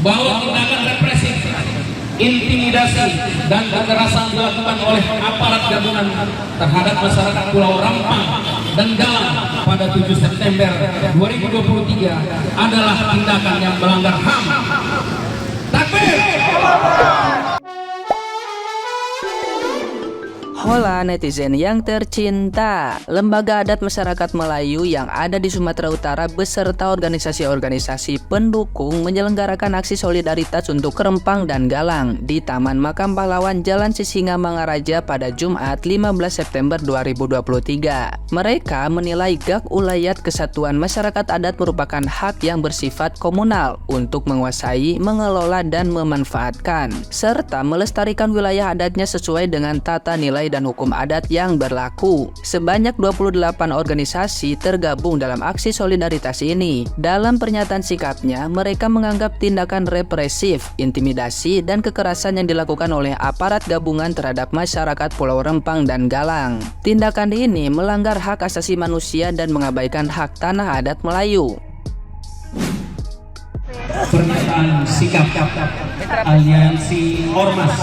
bahwa tindakan represif, intimidasi, dan kekerasan dilakukan oleh aparat gabungan terhadap masyarakat Pulau Rampang dan Galang pada 7 September 2023 adalah tindakan yang melanggar HAM. Takbir! Hola netizen yang tercinta, lembaga adat masyarakat Melayu yang ada di Sumatera Utara beserta organisasi-organisasi pendukung menyelenggarakan aksi solidaritas untuk Rempang dan Galang di Taman Makam Pahlawan Jalan Sisingamangaraja pada Jumat 15 September 2023. Mereka menilai Gak Ulayat Kesatuan Masyarakat Adat merupakan hak yang bersifat komunal untuk menguasai, mengelola, dan memanfaatkan, serta melestarikan wilayah adatnya sesuai dengan tata nilai dan hukum adat yang berlaku. Sebanyak 28 organisasi tergabung dalam aksi solidaritas ini. Dalam pernyataan sikapnya, mereka menganggap tindakan represif, intimidasi, dan kekerasan yang dilakukan oleh aparat gabungan terhadap masyarakat Pulau Rempang dan Galang. Tindakan ini melanggar hak asasi manusia dan mengabaikan hak tanah adat Melayu. Pernyataan sikap Aliansi Ormas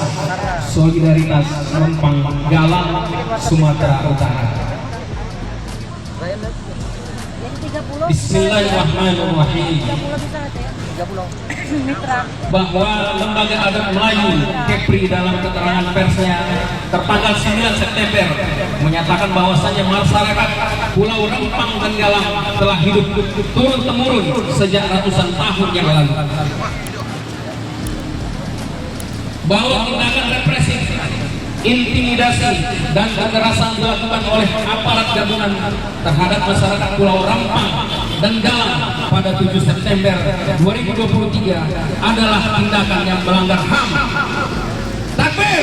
Solidaritas Rempang Galang Sumatera Utara. Bismillahirrahmanirrahim. Bahwa Lembaga Adat Melayu Kepri dalam keterangan persnya tertanggal 9 September menyatakan bahwasannya masyarakat Pulau Rempang dan Galang telah hidup turun-temurun sejak ratusan tahun yang lalu. Bahwa tindakan represif, intimidasi, dan kekerasan dilakukan oleh aparat gabungan terhadap masyarakat Pulau Rampang dan Galang pada 7 September 2023 adalah tindakan yang melanggar HAM. Takbir!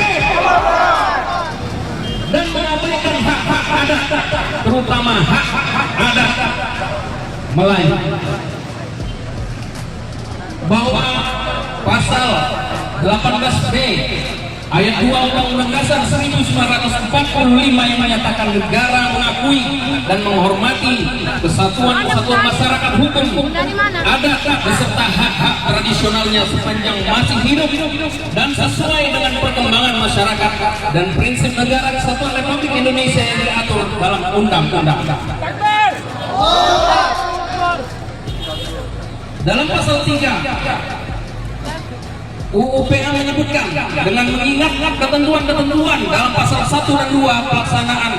Dan mengabaikan hak-hak adat, terutama hak-hak adat Melayu. Bahwa pasal 18B Ayat 2 Undang-Undang Dasar 1945 yang menyatakan negara mengakui dan menghormati kesatuan masyarakat hukum adat beserta hak-hak tradisionalnya sepanjang masih hidup dan sesuai dengan perkembangan masyarakat dan prinsip negara kesatuan Republik Indonesia yang diatur dalam undang-undang. Dalam pasal 3 UU PA menyebutkan dengan mengingat ketentuan-ketentuan dalam pasal 1 dan 2 pelaksanaan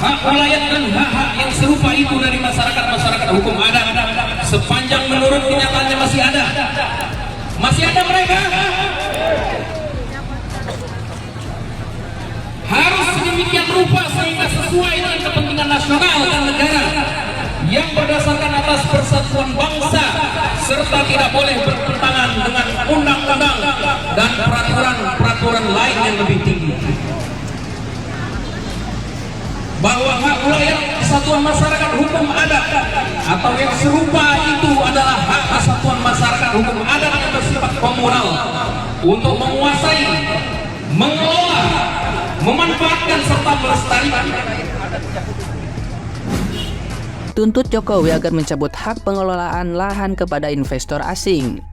hak ulayat dan hak-hak yang serupa itu dari masyarakat hukum adat sepanjang menurut kenyataannya masih ada mereka harus sedemikian rupa sehingga sesuai dengan kepentingan nasional dan negara yang berdasarkan atas persatuan bangsa serta tidak boleh bertentangan dengan undang-undang dan peraturan lain yang lebih tinggi. Bahwa hak ulayat kesatuan masyarakat hukum adat atau yang serupa itu adalah hak kesatuan masyarakat hukum adat yang bersifat komunal untuk menguasai, mengelola, memanfaatkan serta melestarikan. Tuntut Jokowi agar mencabut hak pengelolaan lahan kepada investor asing.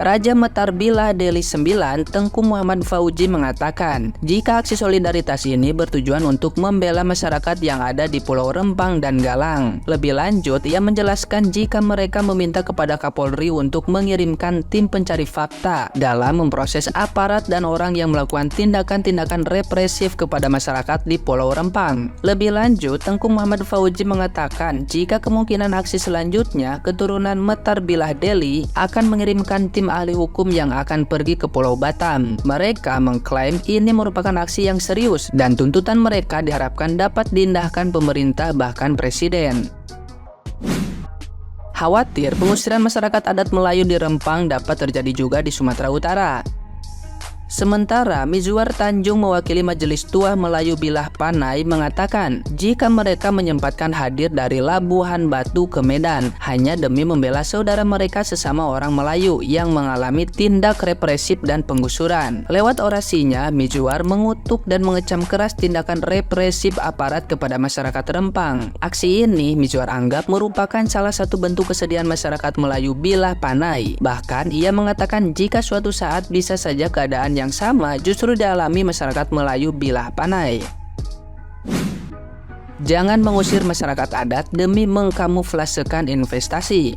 Raja Metar Bilah Deli 9, Tengku Muhammad Fauji mengatakan, jika aksi solidaritas ini bertujuan untuk membela masyarakat yang ada di Pulau Rempang dan Galang. Lebih lanjut, ia menjelaskan jika mereka meminta kepada Kapolri untuk mengirimkan tim pencari fakta dalam memproses aparat dan orang yang melakukan tindakan-tindakan represif kepada masyarakat di Pulau Rempang. Lebih lanjut, Tengku Muhammad Fauji mengatakan, jika kemungkinan aksi selanjutnya, keturunan Metar Bilah Deli akan mengirimkan tim ahli hukum yang akan pergi ke Pulau Batam. Mereka mengklaim ini merupakan aksi yang serius dan tuntutan mereka diharapkan dapat diindahkan pemerintah bahkan presiden. Khawatir pengusiran masyarakat adat Melayu di Rempang dapat terjadi juga di Sumatera Utara. Sementara Mizwar Tanjung mewakili Majelis Tua Melayu Bilah Panai mengatakan jika mereka menyempatkan hadir dari Labuhan Batu ke Medan hanya demi membela saudara mereka sesama orang Melayu yang mengalami tindak represif dan penggusuran. Lewat orasinya, Mizwar mengutuk dan mengecam keras tindakan represif aparat kepada masyarakat Rempang. Aksi ini Mizwar anggap merupakan salah satu bentuk kesedihan masyarakat Melayu Bilah Panai. Bahkan ia mengatakan jika suatu saat bisa saja keadaan yang sama justru dialami masyarakat Melayu Bilah Panai. Jangan mengusir masyarakat adat demi mengkamuflasekan investasi.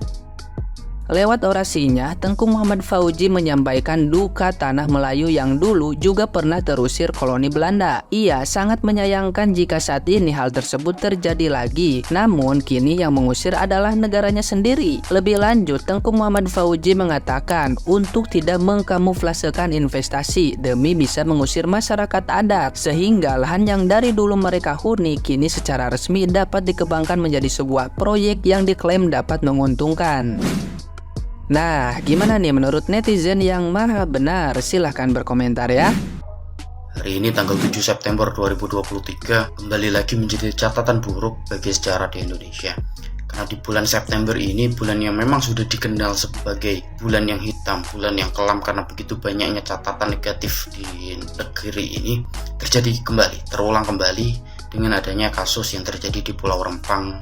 Lewat orasinya, Tengku Muhammad Fauzi menyampaikan duka tanah Melayu yang dulu juga pernah terusir koloni Belanda. Ia sangat menyayangkan jika saat ini hal tersebut terjadi lagi, namun kini yang mengusir adalah negaranya sendiri. Lebih lanjut, Tengku Muhammad Fauzi mengatakan untuk tidak mengkamuflasekan investasi demi bisa mengusir masyarakat adat, sehingga lahan yang dari dulu mereka huni kini secara resmi dapat dikembangkan menjadi sebuah proyek yang diklaim dapat menguntungkan. Nah, gimana nih menurut netizen yang maha benar? Silahkan berkomentar ya. Hari ini tanggal 7 September 2023 kembali lagi menjadi catatan buruk bagi sejarah di Indonesia. Karena di bulan September ini bulan yang memang sudah dikenal sebagai bulan yang hitam, bulan yang kelam karena begitu banyaknya catatan negatif di negeri ini terulang kembali dengan adanya kasus yang terjadi di Pulau Rempang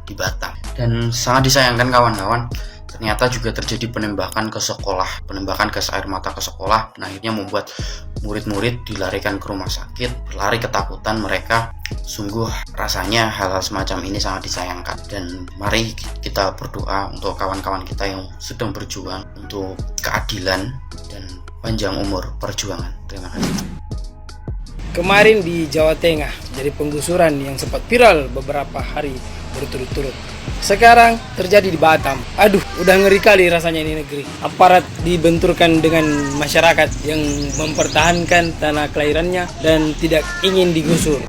di Batam. Dan sangat disayangkan kawan-kawan, ternyata juga terjadi penembakan ke sekolah, penembakan gas air mata ke sekolah. Nah, akhirnya membuat murid-murid dilarikan ke rumah sakit, berlari ketakutan mereka. Sungguh rasanya hal-hal semacam ini sangat disayangkan. Dan mari kita berdoa untuk kawan-kawan kita yang sedang berjuang untuk keadilan dan panjang umur perjuangan. Terima kasih. Kemarin di Jawa Tengah jadi penggusuran yang sempat viral beberapa hari berturut-turut. Sekarang terjadi di Batam. Aduh, udah ngeri kali rasanya ini negeri. Aparat dibenturkan dengan masyarakat yang mempertahankan tanah kelahirannya dan tidak ingin digusur.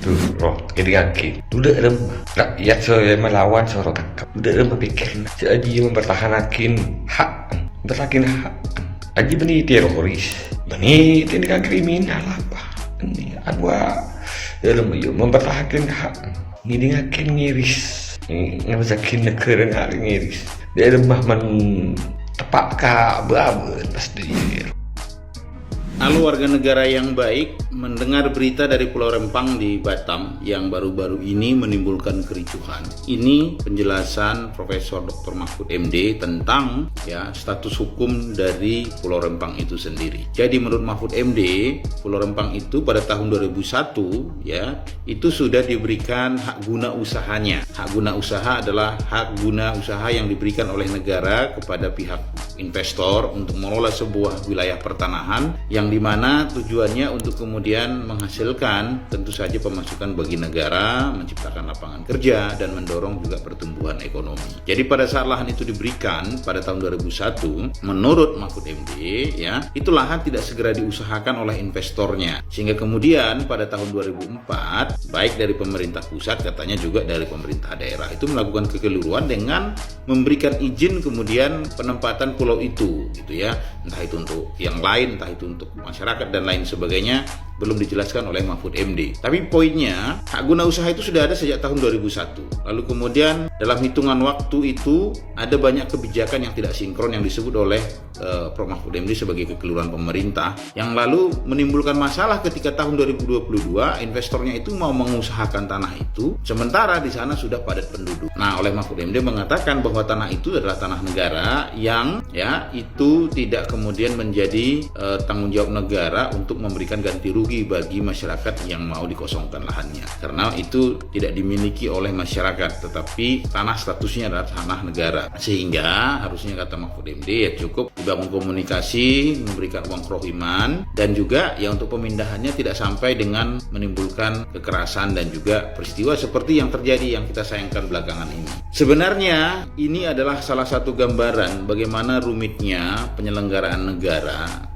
Tuh, roh, ini kaki. Udah remah. Rakyat saya melawan sorot tangkap. Udah remah pikir. Jadi mempertahankan hak. Aji benih teroris. Benih tindakan kriminal apa? Ini adwa. Dalam mempertahankan hak. Ngidingakin ngiris. Ngabasakin negara nggak ngiris. Dia remah tepak kabel pas dia. Halo warga negara yang baik, mendengar berita dari Pulau Rempang di Batam yang baru-baru ini menimbulkan kericuhan. Ini penjelasan Profesor Dr. Mahfud MD tentang status hukum dari Pulau Rempang itu sendiri. Jadi menurut Mahfud MD, Pulau Rempang itu pada tahun 2001 itu sudah diberikan hak guna usahanya. Hak guna usaha adalah hak guna usaha yang diberikan oleh negara kepada pihak investor untuk mengelola sebuah wilayah pertanahan yang dimana tujuannya untuk kemudian menghasilkan tentu saja pemasukan bagi negara, menciptakan lapangan kerja dan mendorong juga pertumbuhan ekonomi. Jadi pada saat lahan itu diberikan pada tahun 2001, menurut Mahfud MD itu lahan tidak segera diusahakan oleh investornya, sehingga kemudian pada tahun 2004 baik dari pemerintah pusat katanya juga dari pemerintah daerah itu melakukan kekeliruan dengan memberikan izin kemudian penempatan pulau itu entah itu untuk yang lain, entah itu untuk masyarakat dan lain sebagainya, belum dijelaskan oleh Mahfud MD. Tapi poinnya, hak guna usaha itu sudah ada sejak tahun 2001. Lalu kemudian dalam hitungan waktu itu ada banyak kebijakan yang tidak sinkron yang disebut oleh Prof. Mahfud MD sebagai kekeliruan pemerintah yang lalu menimbulkan masalah ketika tahun 2022 investornya itu mau mengusahakan tanah itu sementara di sana sudah padat penduduk. Nah, oleh Mahfud MD mengatakan bahwa tanah itu adalah tanah negara yang itu tidak kemudian menjadi tanggung jawab negara untuk memberikan ganti rugi bagi masyarakat yang mau dikosongkan lahannya, karena itu tidak dimiliki oleh masyarakat tetapi tanah statusnya adalah tanah negara, sehingga harusnya kata Mahfud MD cukup dibangun komunikasi, memberikan uang kerohiman, dan juga untuk pemindahannya tidak sampai dengan menimbulkan kekerasan dan juga peristiwa seperti yang terjadi yang kita sayangkan belakangan ini. Sebenarnya ini adalah salah satu gambaran bagaimana rumitnya penyelenggaraan negara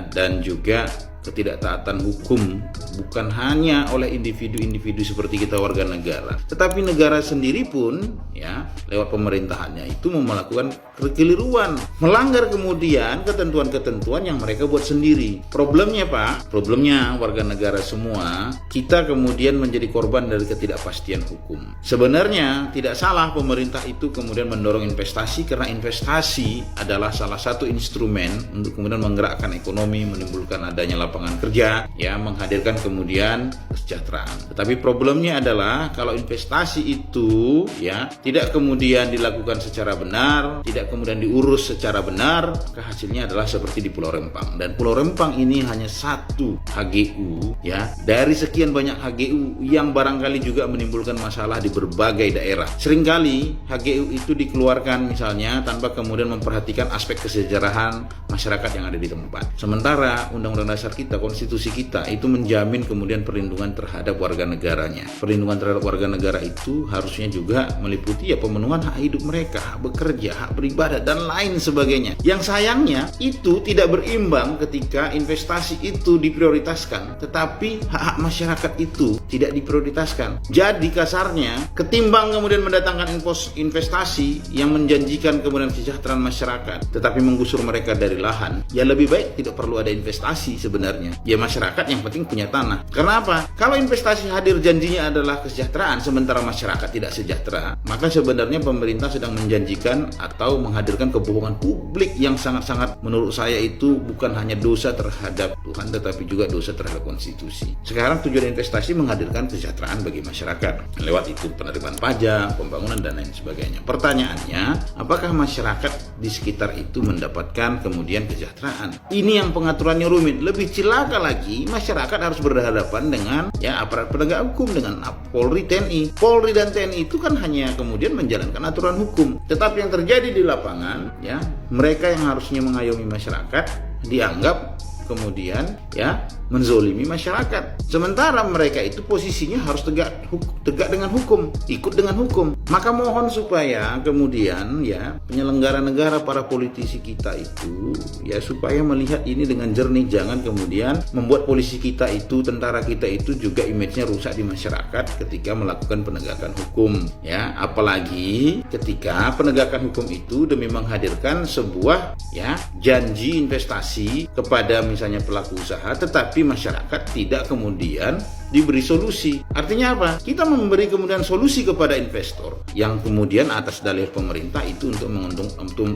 dan juga ketidaktaatan hukum bukan hanya oleh individu-individu seperti kita warga negara, tetapi negara sendiri pun ya lewat pemerintahannya itu melakukan kekeliruan, melanggar kemudian ketentuan-ketentuan yang mereka buat sendiri. Problemnya Pak, problemnya warga negara semua, kita kemudian menjadi korban dari ketidakpastian hukum. Sebenarnya tidak salah pemerintah itu kemudian mendorong investasi, karena investasi adalah salah satu instrumen untuk kemudian menggerakkan ekonomi, menimbulkan adanya lapangan kerja, ya, menghadirkan kemudian kesejahteraan. Tetapi problemnya adalah kalau investasi itu ya tidak kemudian dilakukan secara benar, tidak kemudian diurus secara benar, maka hasilnya adalah seperti di Pulau Rempang. Dan Pulau Rempang ini hanya satu HGU ya dari sekian banyak HGU yang barangkali juga menimbulkan masalah di berbagai daerah. Seringkali HGU itu dikeluarkan misalnya tanpa kemudian memperhatikan aspek kesejahteraan masyarakat yang ada di tempat. Sementara Undang-Undang Dasar kita, konstitusi kita itu menjamin kemudian perlindungan terhadap warga negaranya. Perlindungan terhadap warga negara itu harusnya juga meliputi ya pemenuhan hak hidup mereka, hak bekerja, hak beribadah dan lain sebagainya. Yang sayangnya itu tidak berimbang ketika investasi itu diprioritaskan, tetapi hak-hak masyarakat itu tidak diprioritaskan. Jadi kasarnya, ketimbang kemudian mendatangkan investasi yang menjanjikan kemudian kesejahteraan masyarakat, tetapi menggusur mereka dari lahan, ya lebih baik tidak perlu ada investasi sebenarnya. Ya masyarakat yang penting punya tanah. Karena apa? Kalau investasi hadir janjinya adalah kesejahteraan, sementara masyarakat tidak sejahtera, maka sebenarnya pemerintah sedang menjanjikan atau menghadirkan kebohongan publik yang sangat-sangat menurut saya itu bukan hanya dosa terhadap Tuhan, tetapi juga dosa terhadap konstitusi. Sekarang tujuan investasi menghadirkan kesejahteraan bagi masyarakat lewat itu penerimaan pajak, pembangunan dan lain sebagainya. Pertanyaannya, apakah masyarakat di sekitar itu mendapatkan kemudian kesejahteraan? Ini yang pengaturannya rumit. Lebih cilaka lagi, masyarakat harus berhadapan dengan ya aparat penegak hukum, dengan Polri, TNI. Polri dan TNI itu kan hanya kemudian menjalankan aturan hukum. Tetapi yang terjadi di lapangan, ya mereka yang harusnya mengayomi masyarakat dianggap kemudian ya menzolimi masyarakat. Sementara mereka itu posisinya harus tegak dengan hukum, ikut dengan hukum. Maka mohon supaya kemudian ya penyelenggara negara, para politisi kita itu ya supaya melihat ini dengan jernih, jangan kemudian membuat polisi kita itu, tentara kita itu juga image-nya rusak di masyarakat ketika melakukan penegakan hukum ya, apalagi ketika penegakan hukum itu demi menghadirkan sebuah ya janji investasi kepada misalnya pelaku usaha, tetapi masyarakat tidak kemudian diberi solusi. Artinya apa? Kita memberi kemudian solusi kepada investor yang kemudian atas dalih pemerintah itu untuk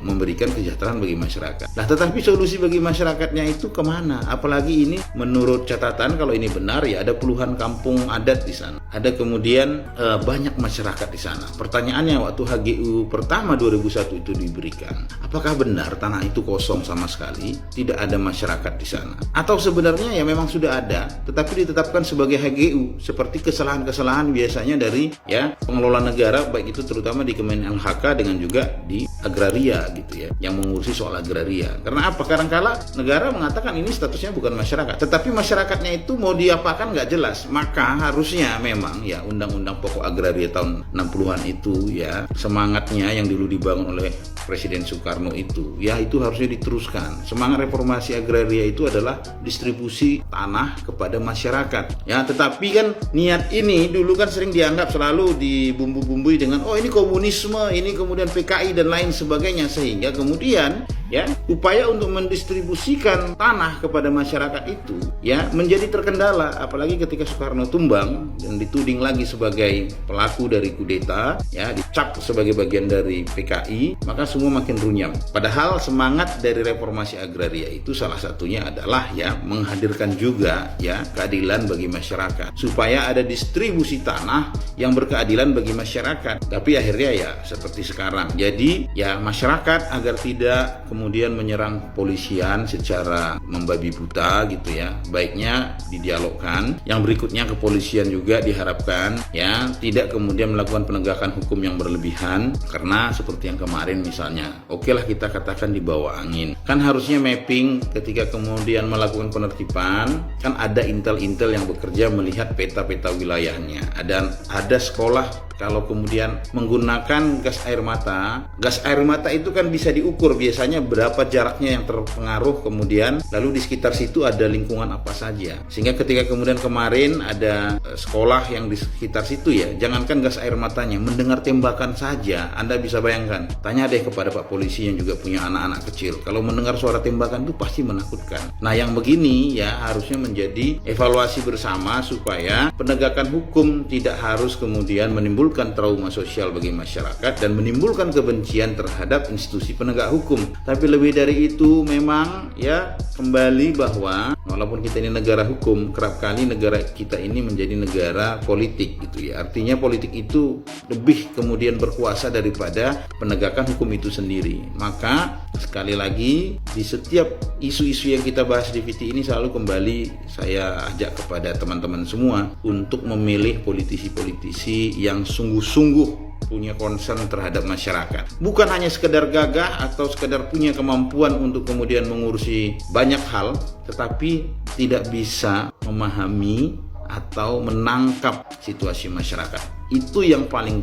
memberikan kesejahteraan bagi masyarakat. Nah, tetapi solusi bagi masyarakatnya itu kemana? Apalagi ini menurut catatan, kalau ini benar ya ada puluhan kampung adat di sana. Ada kemudian banyak masyarakat di sana. Pertanyaannya, waktu HGU pertama 2001 itu diberikan, apakah benar tanah itu kosong sama sekali, tidak ada masyarakat di sana? Atau sebenarnya ya memang sudah ada, tetapi ditetapkan sebagai HGU seperti kesalahan-kesalahan biasanya dari ya pengelola negara, baik itu terutama di Kementerian LHK dengan juga di agraria gitu ya, yang mengurusi soal agraria. Karena apa? Kadang-kala negara mengatakan ini statusnya bukan masyarakat, tetapi masyarakatnya itu mau diapakan nggak jelas. Maka harusnya memang ya Undang-Undang Pokok Agraria tahun 60-an itu ya semangatnya yang dulu dibangun oleh Presiden Soekarno itu ya itu harusnya diteruskan. Semangat reformasi agraria itu adalah distribusi tanah kepada masyarakat ya, tetapi kan niat ini dulu kan sering dianggap selalu dibumbu-bumbui dengan oh ini komunisme, ini kemudian PKI dan lain sebagainya, sehingga kemudian ya upaya untuk mendistribusikan tanah kepada masyarakat itu ya menjadi terkendala, apalagi ketika Soekarno tumbang dan dituding lagi sebagai pelaku dari kudeta ya, dicap sebagai bagian dari PKI, maka semua makin runyam. Padahal semangat dari reformasi agraria itu salah satunya adalah ya menghadirkan juga ya keadilan bagi masyarakat, supaya ada distribusi tanah yang berkeadilan bagi masyarakat. Tapi akhirnya ya seperti sekarang. Jadi ya masyarakat agar tidak kemudian menyerang kepolisian secara membabi buta gitu ya, baiknya didialogkan. Yang berikutnya kepolisian juga diharapkan ya tidak kemudian melakukan penegakan hukum yang berlebihan, karena seperti yang kemarin misalnya, oke lah kita katakan di bawah angin. Kan harusnya mapping ketika kemudian melakukan penertiban, kan ada intel-intel yang bekerja melihat peta-peta wilayahnya. Ada sekolah kalau kemudian menggunakan gas air mata itu kan bisa diukur biasanya berapa jaraknya yang terpengaruh, kemudian lalu di sekitar situ ada lingkungan apa saja, sehingga ketika kemudian kemarin ada sekolah yang di sekitar situ ya, jangankan gas air matanya, mendengar tembakan saja Anda bisa bayangkan. Tanya deh kepada Pak Polisi yang juga punya anak-anak kecil, kalau mendengar suara tembakan itu pasti menakutkan. Nah yang begini ya harusnya menjadi evaluasi bersama supaya penegakan hukum tidak harus kemudian menimbulkan trauma sosial bagi masyarakat dan menimbulkan kebencian terhadap institusi penegak hukum. Tapi lebih dari itu memang ya kembali bahwa walaupun kita ini negara hukum, kerap kali negara kita ini menjadi negara politik gitu ya. Artinya politik itu lebih kemudian berkuasa daripada penegakan hukum itu sendiri. Maka sekali lagi di setiap isu-isu yang kita bahas di VT ini selalu kembali saya ajak kepada teman-teman semua untuk memilih politisi-politisi yang sungguh-sungguh punya concern terhadap masyarakat. Bukan hanya sekedar gagah atau sekedar punya kemampuan untuk kemudian mengurusi banyak hal, tetapi tidak bisa memahami atau menangkap situasi masyarakat. Itu yang paling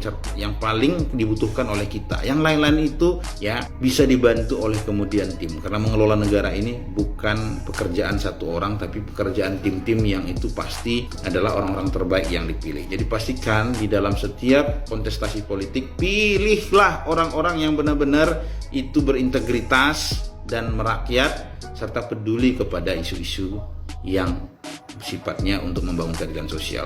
dibutuhkan oleh kita. Yang lain-lain itu ya bisa dibantu oleh kemudian tim. Karena mengelola negara ini bukan pekerjaan satu orang, tapi pekerjaan tim-tim yang itu pasti adalah orang-orang terbaik yang dipilih. Jadi pastikan di dalam setiap kontestasi politik, pilihlah orang-orang yang benar-benar itu berintegritas dan merakyat serta peduli kepada isu-isu yang sifatnya untuk membangun keadilan sosial.